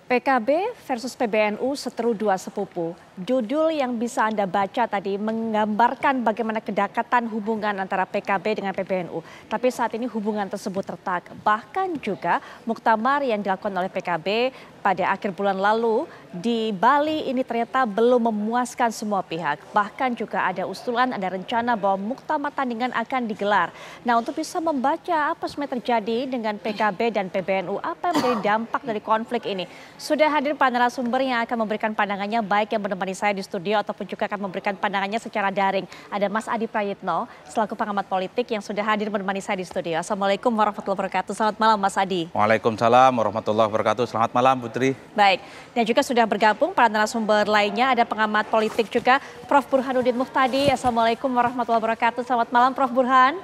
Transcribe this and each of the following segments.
PKB versus PBNU seteru dua sepupu. Judul yang bisa Anda baca tadi menggambarkan bagaimana kedekatan hubungan antara PKB dengan PBNU. Tapi saat ini hubungan tersebut retak. Bahkan juga muktamar yang dilakukan oleh PKB pada akhir bulan lalu di Bali ini ternyata belum memuaskan semua pihak. Bahkan juga ada usulan, ada rencana bahwa muktamar tandingan akan digelar. Nah, untuk bisa membaca apa sebenarnya terjadi dengan PKB dan PBNU, apa yang menjadi dampak dari konflik ini, sudah hadir para narasumber yang akan memberikan pandangannya, baik yang menemani saya di studio ataupun juga akan memberikan pandangannya secara daring. Ada Mas Adi Prayitno selaku pengamat politik yang sudah hadir menemani saya di studio. Assalamualaikum warahmatullahi wabarakatuh. Selamat malam Mas Adi. Waalaikumsalam warahmatullahi wabarakatuh. Selamat malam Putri. Baik, dan juga sudah bergabung para narasumber lainnya, ada pengamat politik juga Prof. Burhanuddin Muhtadi. Assalamualaikum warahmatullahi wabarakatuh. Selamat malam Prof. Burhan.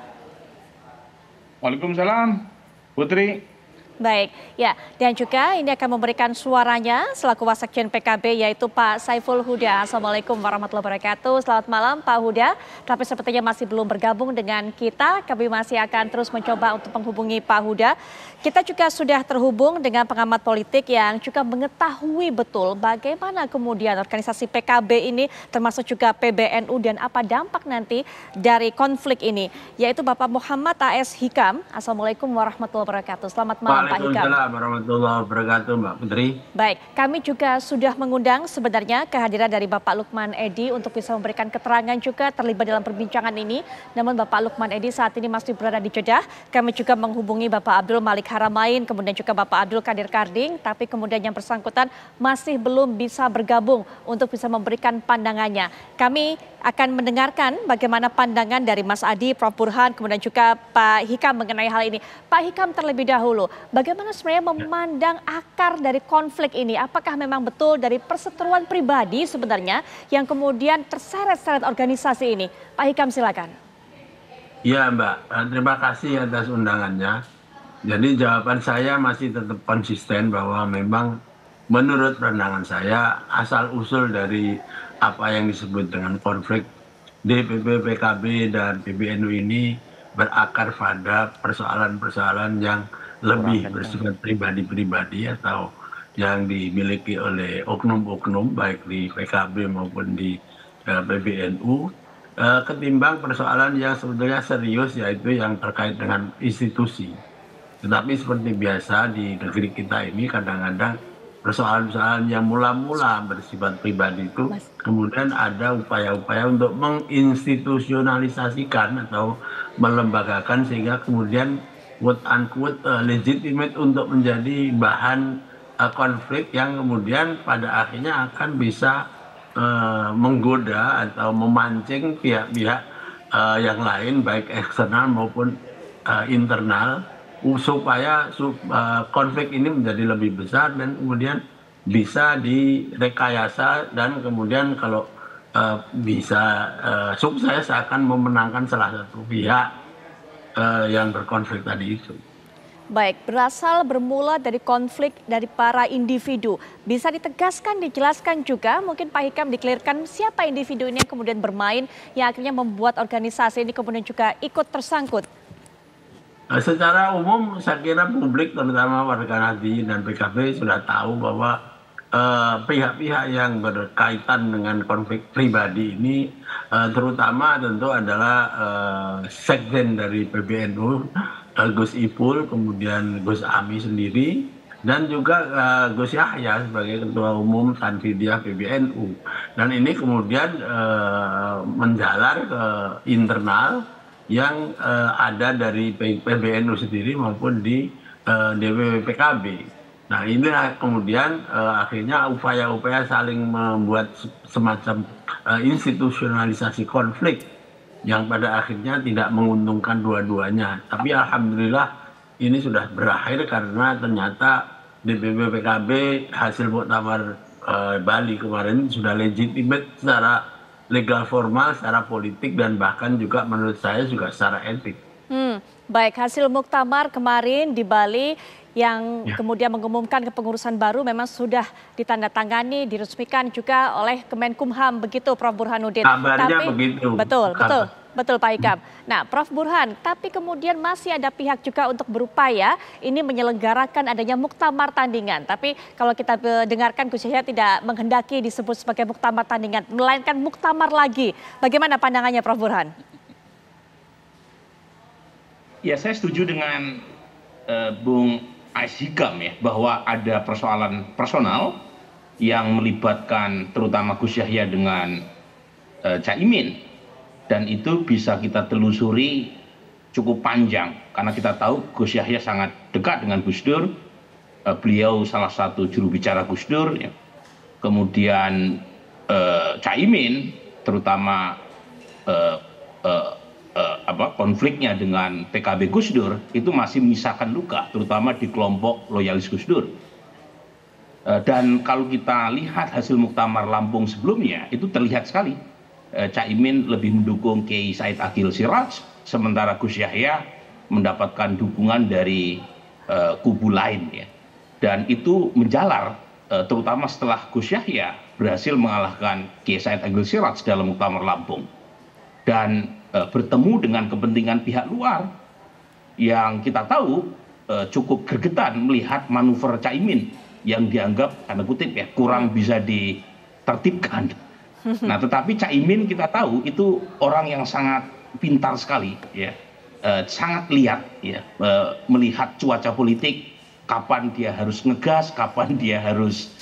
Waalaikumsalam Putri. Baik, ya, dan juga ini akan memberikan suaranya selaku Wasekjen PKB yaitu Pak Saiful Huda. Assalamualaikum warahmatullahi wabarakatuh. Selamat malam Pak Huda. Tapi sepertinya masih belum bergabung dengan kita. Kami masih akan terus mencoba untuk menghubungi Pak Huda. Kita juga sudah terhubung dengan pengamat politik yang juga mengetahui betul bagaimana kemudian organisasi PKB ini termasuk juga PBNU dan apa dampak nanti dari konflik ini, yaitu Bapak Muhammad A.S. Hikam. Assalamualaikum warahmatullahi wabarakatuh. Selamat malam Pak Hikam. Waalaikumsalam warahmatullahi wabarakatuh Mbak Putri. Baik, kami juga sudah mengundang sebenarnya kehadiran dari Bapak Lukman Edy untuk bisa memberikan keterangan juga terlibat dalam perbincangan ini. Namun Bapak Lukman Edy saat ini masih berada di Jeddah. Kami juga menghubungi Bapak Abdul Malik Haramain, kemudian juga Bapak Abdul Qadir Karding, tapi kemudian yang bersangkutan masih belum bisa bergabung untuk bisa memberikan pandangannya. Kami akan mendengarkan bagaimana pandangan dari Mas Adi, Prof. Burhan, kemudian juga Pak Hikam mengenai hal ini. Pak Hikam terlebih dahulu, bagaimana sebenarnya memandang akar dari konflik ini? Apakah memang betul dari perseteruan pribadi sebenarnya yang kemudian terseret-seret organisasi ini? Pak Hikam silakan. Iya Mbak, terima kasih atas undangannya. Jadi jawaban saya masih tetap konsisten bahwa memang menurut pandangan saya asal-usul dari apa yang disebut dengan konflik DPP, PKB, dan PBNU ini berakar pada persoalan-persoalan yang lebih bersifat pribadi-pribadi atau yang dimiliki oleh oknum-oknum baik di PKB maupun di PBNU ketimbang persoalan yang sebetulnya serius yaitu yang terkait dengan institusi. Tetapi seperti biasa di negeri kita ini kadang-kadang persoalan-persoalan yang mula-mula bersifat pribadi itu kemudian ada upaya-upaya untuk menginstitusionalisasikan atau melembagakan sehingga kemudian quote-unquote legitimate untuk menjadi bahan konflik yang kemudian pada akhirnya akan bisa menggoda atau memancing pihak-pihak yang lain baik eksternal maupun internal supaya konflik ini menjadi lebih besar dan kemudian bisa direkayasa dan kemudian kalau bisa sukses akan memenangkan salah satu pihak yang berkonflik tadi itu. Baik, bermula dari konflik dari para individu. Bisa ditegaskan, dijelaskan juga, mungkin Pak Hikam dikelirkan siapa individu ini yang kemudian bermain, yang akhirnya membuat organisasi ini kemudian juga ikut tersangkut. Secara umum saya kira publik terutama warga Nahdliyin dan PKB sudah tahu bahwa pihak-pihak yang berkaitan dengan konflik pribadi ini terutama tentu adalah sekjen dari PBNU Gus Ipul, kemudian Gus Ami sendiri dan juga Gus Yahya sebagai ketua umum Tanfidiyah PBNU. Dan ini kemudian menjalar ke internal yang ada dari PBNU sendiri maupun di DPP PKB. Nah inilah kemudian akhirnya upaya-upaya saling membuat semacam institusionalisasi konflik yang pada akhirnya tidak menguntungkan dua-duanya. Tapi alhamdulillah ini sudah berakhir karena ternyata DPP PKB hasil muktamar Bali kemarin sudah legitimate secara legal formal, secara politik dan bahkan juga menurut saya juga secara etik. Baik, hasil muktamar kemarin di Bali yang kemudian mengumumkan kepengurusan baru memang sudah ditandatangani, diresmikan juga oleh Kemenkumham, begitu Prof. Burhanuddin. Kabarnya begitu. Betul. Betul Pak Hikam. Nah Prof Burhan, tapi kemudian masih ada pihak juga untuk berupaya ini menyelenggarakan adanya muktamar tandingan. Tapi kalau kita dengarkan Gus Yahya tidak menghendaki disebut sebagai muktamar tandingan, melainkan muktamar lagi. Bagaimana pandangannya Prof Burhan? Ya saya setuju dengan Bung Ais Hikam ya, bahwa ada persoalan personal yang melibatkan terutama Gus Yahya dengan Caimin. Dan itu bisa kita telusuri cukup panjang karena kita tahu Gus Yahya sangat dekat dengan Gus Dur, beliau salah satu juru bicara Gus Dur, ya. Kemudian Caimin terutama konfliknya dengan PKB Gus Dur itu masih menyisakan luka terutama di kelompok loyalis Gus Dur. Dan kalau kita lihat hasil muktamar Lampung sebelumnya itu terlihat sekali. Caimin lebih mendukung Kiai Said Akhil Siraj, sementara Gus Yahya mendapatkan dukungan dari kubu lain, ya. Dan itu menjalar, terutama setelah Gus Yahya berhasil mengalahkan Kiai Said Akhil Siraj dalam muktamar Lampung dan bertemu dengan kepentingan pihak luar yang kita tahu cukup gregetan melihat manuver Caimin yang dianggap tanda kutip ya kurang bisa ditertibkan. Nah, tetapi Caimin kita tahu itu orang yang sangat pintar sekali, ya, sangat lihat, ya, melihat cuaca politik, kapan dia harus ngegas, kapan dia harus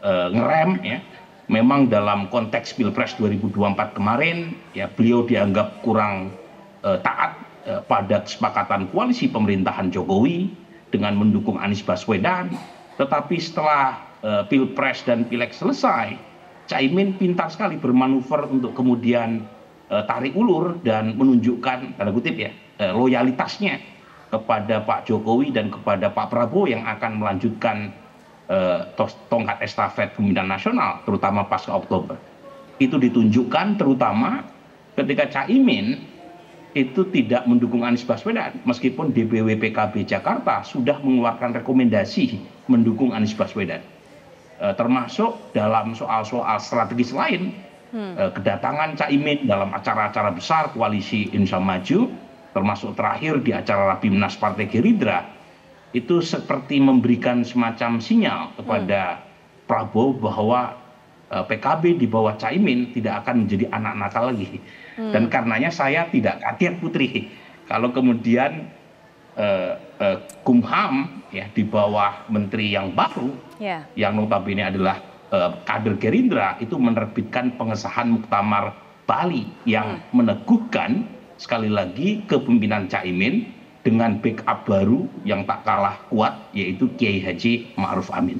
ngerem, ya. Memang dalam konteks Pilpres 2024 kemarin, ya, beliau dianggap kurang taat pada kesepakatan koalisi pemerintahan Jokowi dengan mendukung Anies Baswedan. Tetapi setelah Pilpres dan Pileg selesai, Caimin pintar sekali bermanuver untuk kemudian tarik ulur dan menunjukkan tanda kutip ya loyalitasnya kepada Pak Jokowi dan kepada Pak Prabowo yang akan melanjutkan tongkat estafet pemimpinan nasional terutama pasca Oktober. Itu ditunjukkan terutama ketika Caimin itu tidak mendukung Anies Baswedan meskipun DPW PKB Jakarta sudah mengeluarkan rekomendasi mendukung Anies Baswedan. Termasuk dalam soal-soal strategis lain, kedatangan Caimin dalam acara-acara besar koalisi Indonesia Maju, termasuk terakhir di acara Rapimnas Partai Gerindra, itu seperti memberikan semacam sinyal kepada Prabowo bahwa PKB di bawah Caimin tidak akan menjadi anak nakal lagi. Dan karenanya saya tidak kaget Putri kalau kemudian Kumham ya di bawah menteri yang baru yang notabene adalah kader Gerindra itu menerbitkan pengesahan muktamar Bali yang meneguhkan sekali lagi kepemimpinan Caimin dengan backup baru yang tak kalah kuat yaitu Kiai Haji Ma'ruf Amin.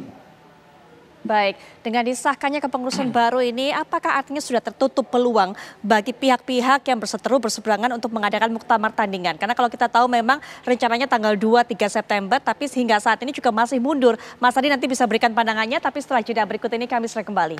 Baik, dengan disahkannya kepengurusan baru ini, apakah artinya sudah tertutup peluang bagi pihak-pihak yang berseteru berseberangan untuk mengadakan muktamar tandingan? Karena kalau kita tahu memang rencananya tanggal 2-3 September, tapi hingga saat ini juga masih mundur. Mas Adi nanti bisa berikan pandangannya, tapi setelah jeda berikut ini kami segera kembali.